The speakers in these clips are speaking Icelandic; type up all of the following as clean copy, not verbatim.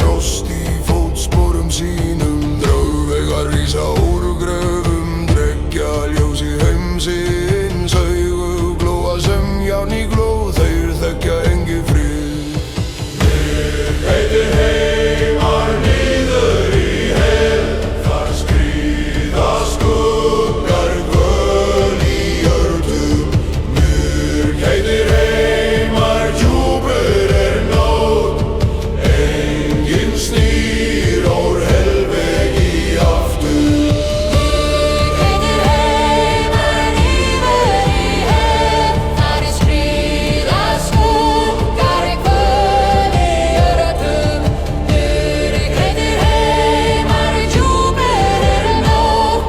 frost í fótsporum sínum, draugvegar rísa úr gröfum, dreggja ljós í heimsins, augu glóa sem járn í gló, þeir þekkja engi frið. Mig heitir heimar niður í hel, þar skríða skuggar kvöl í jörðum. Mig heitir heimar djúpur nótt, enginn snýr úr helvegi aftur. Mig heitir heimar niður í hel, þar skríða skuggar kvöl í jörðum. Mig heitir heimar djúpur nótt,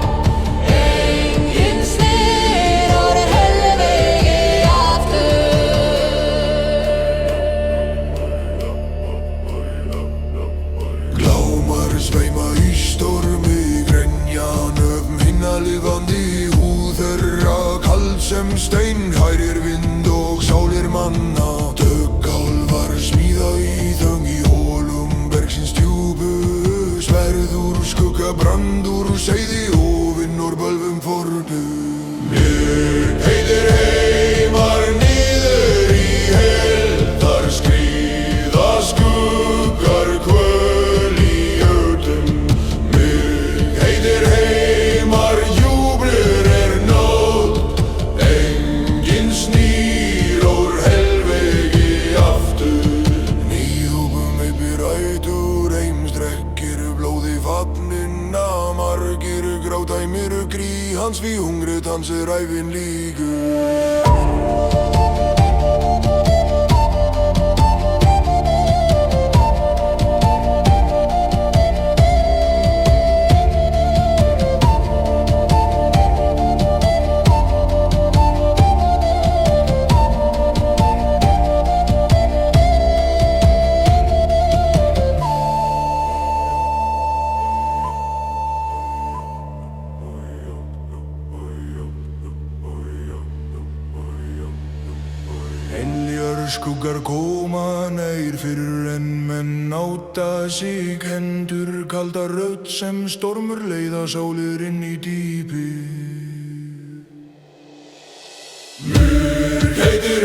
enginn snýr úr helvegi aftur. Glámar sveima í stormi, grenja nöfn hinna lifandi, húð þeirra kald sem stein, hærir vind og sálir manna. Döggálfar smíða í þöng í hólum bergsins djúpu, sverð úr skugga, brand úr seiði, ofinn úr bölvum fornu. Mig heitir heimar niður í hel, þar skríða skuggar kvöl í jörðum. Mig heitir heimar djúpur nótt, enginn snýr úr helvegi aftur. Nýhúpum veipir ætur, heims drekkir blóði fallina, margir gráta í myrkri hans, við hungrið hans ævin líkur. Engljar skuggar koma nær, fyrr en menn átta sig, hendur kaldar rödd sem stormur leiða sálir inn í dýpið. Mig heitir